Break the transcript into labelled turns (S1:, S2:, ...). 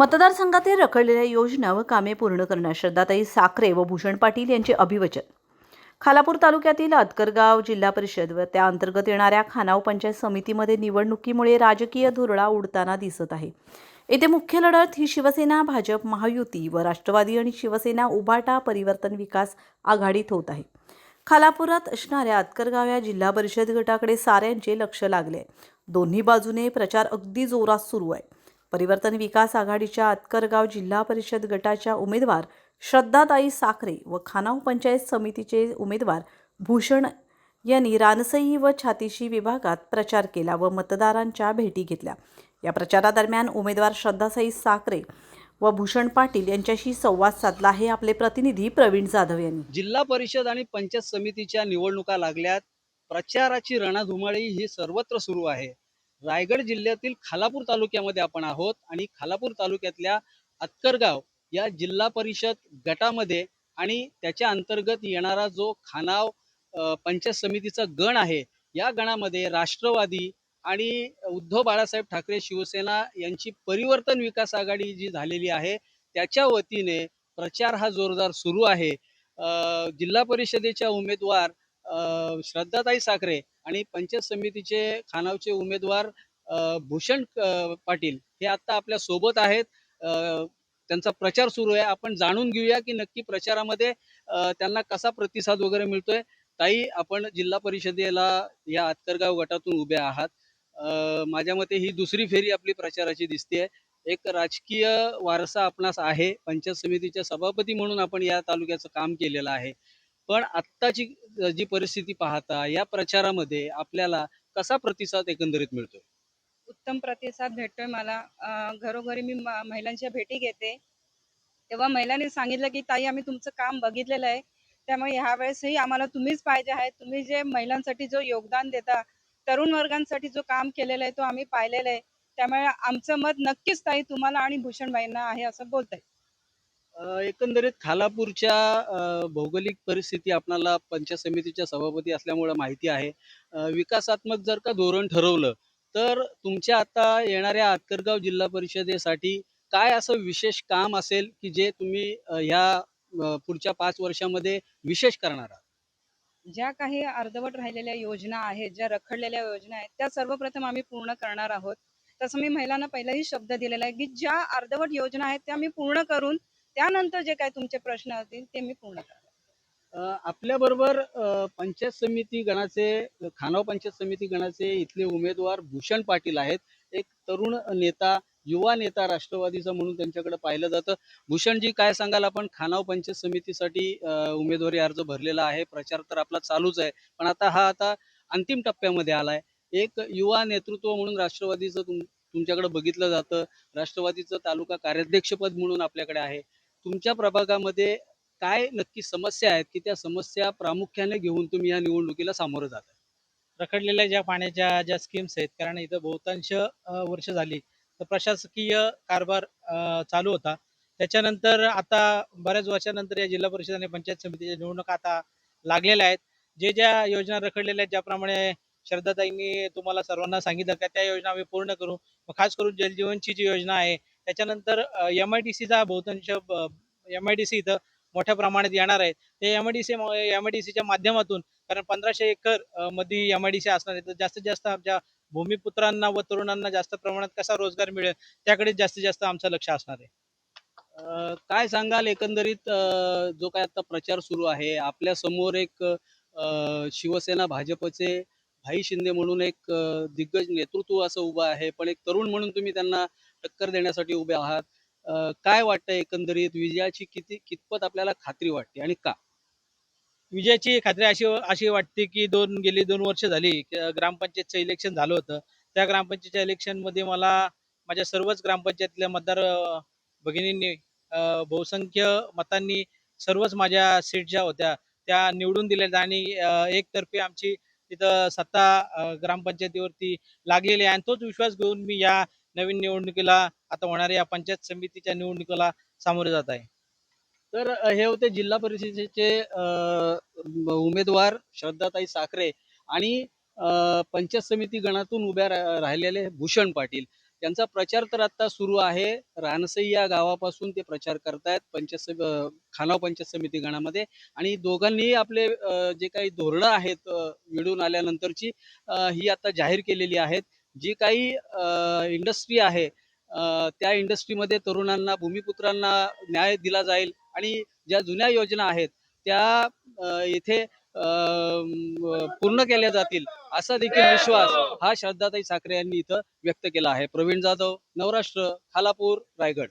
S1: मतदारसंघातील रखडलेल्या योजना व कामे पूर्ण करण्यास श्रद्धाताई साखरे व भूषण पाटील यांचे अभिवचन. खालापूर तालुक्यातील अतकरगाव जिल्हा परिषद व त्या अंतर्गत येणाऱ्या खानाव पंचायत समितीमध्ये निवडणुकीमुळे राजकीय धुरळा उडताना दिसत आहे. येथे मुख्य लढत ही शिवसेना, भाजप, महायुती व राष्ट्रवादी आणि शिवसेना उभाटा परिवर्तन विकास आघाडीत होत आहे. खालापुरात असणाऱ्या अतकरगाव या जिल्हा परिषद गटाकडे साऱ्यांचे लक्ष लागले. दोन्ही बाजूने प्रचार अगदी जोरात सुरू आहे. परिवर्तन विकास आघाडीच्या अतकरगाव जिल्हा परिषद गटाच्या उमेदवार श्रद्धाताई साखरे व खानाव पंचायत समितीचे उमेदवार भूषण यांनी रानसई व छातीशी विभागात प्रचार केला व मतदारांच्या भेटी घेतल्या. या प्रचारादरम्यान उमेदवार श्रद्धाताई साखरे व भूषण पाटील यांच्याशी संवाद साधला आहे. आपले प्रतिनिधी प्रवीण जाधव यांनी.
S2: जिल्हा परिषद आणि पंचायत समितीच्या निवडणुका लागल्यात. प्रचाराची रणधुमाळी ही सर्वत्र सुरू आहे. रायगड जिल्ह्यातील खालापूर तालुक्यामध्ये आपण आहोत आणि खालापूर तालुक्यातल्या अतकरगाव या जिल्हा परिषद गटामध्ये आणि त्याच्या अंतर्गत येणारा जो खानाव पंचायत समितीचा गण आहे, या गणामध्ये राष्ट्रवादी आणि उद्धव बाळासाहेब ठाकरे शिवसेना यांची परिवर्तन विकास आघाडी जी झालेली आहे त्याच्या वतीने प्रचार हा जोरदार सुरू आहे. जिल्हा परिषदेच्या उमेदवार श्रद्धाताई साखरे आणि पंचायत समितीचे खानावचे उमेदवार भूषण पाटील हे आता आपल्या सोबत आहेत. त्यांचा प्रचार सुरू आहे. आपण जाणून घेऊया की नक्की प्रचारामध्ये त्यांना कसा प्रतिसाद वगैरे मिळतोय. ताई, आपण जिल्हा परिषदेला या अतकरगाव गटातून उभे आहात. माझ्या मते ही दुसरी फेरी आपली प्रचाराची दिसते. एक राजकीय वारसा आपणास आहे. पंचायत समितीच्या सभापती म्हणून आपण या तालुक्याचं काम केलेलं आहे. पण आत्ताची जी परिस्थिती पाहता या प्रचारामध्ये आपल्याला कसा प्रतिसाद एकंदरीत मिळतोय?
S3: उत्तम प्रतिसाद भेटतोय मला. घरोघरी मी महिलांच्या भेटी घेते, तेव्हा महिलांनी सांगितलं की ताई, आम्ही तुमचं काम बघितलेलं आहे, त्यामुळे ह्या वेळेसही आम्हाला तुम्हीच पाहिजे आहे. तुम्ही जे महिलांसाठी जो योगदान देता, तरुण वर्गांसाठी जो काम केलेलं आहे तो आम्ही पाहिलेलं आहे. त्यामुळे आमचं मत नक्कीच ताई तुम्हाला आणि भूषणबाईंना आहे असं बोलताय.
S2: एकंदरीत खालापूरच्या भौगोलिक परिस्थिती आपणाला पंचायत समितीच्या सभापती असल्यामुळे माहिती आहे. विकासात्मक जर का धोरण ठरवलं तर तुमच्या आता येणाऱ्या अतकरगाव जिल्हा परिषदेसाठी काय असं विशेष काम असेल की जे तुम्ही पुढच्या 5 वर्षामध्ये विशेष करणार आहात?
S3: ज्या काही अर्धवट राहिलेल्या योजना आहेत, ज्या रखडलेल्या योजना आहेत, त्या सर्वप्रथम आम्ही पूर्ण करणार आहोत. तसं मी महिलांना पहिलाही शब्द दिलेला आहे की ज्या अर्धवट योजना आहेत त्या मी पूर्ण करून त्यानंतर जे काही तुमचे प्रश्न असतील ते मी पूर्ण करणार.
S2: आपल्या बरोबर पंचायत समिती गणाचे खानाव पंचायत समिती गणाचे इथले उमेदवार भूषण पाटील आहेत. एक तरुण नेता, युवा नेता राष्ट्रवादीचा म्हणून त्यांच्याकडे पाहिलं जातं. भूषणजी, काय सांगाल? आपण खानाव पंचायत समितीसाठी उमेदवारी अर्ज भरलेला आहे. प्रचार तर आपला चालूच आहे, पण आता अंतिम टप्प्यामध्ये आलाय. एक युवा नेतृत्व म्हणून राष्ट्रवादीचं तुमच्याकडे बघितलं जातं. राष्ट्रवादीचं तालुका कार्याध्यक्षपद म्हणून आपल्याकडे आहे. तुमच्या प्रभागामध्ये काय नक्की समस्या आहेत की त्या समस्या प्रामुख्याने घेऊन तुम्ही या निवडणुकीला सामोरं जाता?
S4: रखडलेल्या ज्या पाण्याच्या ज्या स्कीम्स आहेत, कारण इथं बहुतांश वर्ष झाली तर प्रशासकीय कारभार चालू होता. त्याच्यानंतर आता बऱ्याच वर्षानंतर या जिल्हा परिषद आणि पंचायत समितीच्या निवडणुका आता लागलेल्या आहेत. ज्या योजना रखडलेल्या आहेत, ज्याप्रमाणे श्रद्धाताईंनी तुम्हाला सर्वांना सांगितलं का त्या योजना आम्ही पूर्ण करू. खास करून जलजीवनची जी योजना आहे, त्याच्यानंतर MIDCचा बहुतांश MIDC इथं मोठ्या प्रमाणात येणार आहे. ते MIDCच्या माध्यमातून, कारण 1500 एकर मध्ये MIDC असणार आहे, तर जास्तीत जास्त आमच्या भूमिपुत्रांना व तरुणांना जास्त प्रमाणात कसा रोजगार मिळेल त्याकडे जास्तीत जास्त आमचं लक्ष असणार आहे.
S2: काय सांगाल एकंदरीत? जो काय आता प्रचार सुरू आहे, आपल्या समोर एक शिवसेना भाजपचे भाई शिंदे म्हणून एक दिग्गज नेतृत्व असं उभं आहे, पण एक तरुण म्हणून तुम्ही त्यांना टक्कर देण्यासाठी उभे आहात. काय वाटतं एकंदरीत विजयाची कितपत आपल्याला खात्री वाटते आणि का?
S4: विजयाची खात्री अशी अशी वाटते की गेली 2 वर्ष झाली ग्रामपंचायतचं इलेक्शन झालं होतं. त्या ग्रामपंचायतच्या इलेक्शनमध्ये मला माझ्या सर्वच ग्रामपंचायतीतल्या मतदार भगिनींनी बहुसंख्य मतांनी सर्वच माझ्या सीट ज्या होत्या त्या निवडून दिल्या आणि एकतर्फी आमची तिथं सत्ता ग्रामपंचायतीवरती लागलेली आहे. आणि तोच विश्वास घेऊन मी या नवीन निवडणुकीला, आता होणाऱ्या या पंचायत समितीच्या निवडणुकीला सामोरे जात आहे.
S2: तर हे होते जिल्हा परिषदेचे उमेदवार श्रद्धाताई साखरे आणि पंचायत समिती गणातून उभ्या राहिलेले भूषण पाटील. यांचा प्रचार तर आता सुरू आहे. रानसई या गावापासून ते प्रचार करतायत खानाव पंचायत समिती गणामध्ये आणि दोघांनीही आपले जे काही धोरणं आहेत निवडून आल्यानंतरची ही आता जाहीर केलेली आहेत. जी काही इंडस्ट्री आहे त्या इंडस्ट्रीमध्ये तरुणांना, भूमिपुत्रांना न्याय दिला जाईल आणि ज्या जुन्या योजना आहेत त्या येथे पूर्ण केल्या जातील असा देखील विश्वास हा श्रद्धाताई साखरे यांनी इथं व्यक्त केला आहे. प्रवीण जाधव, नवराष्ट्र, खालापूर, रायगड.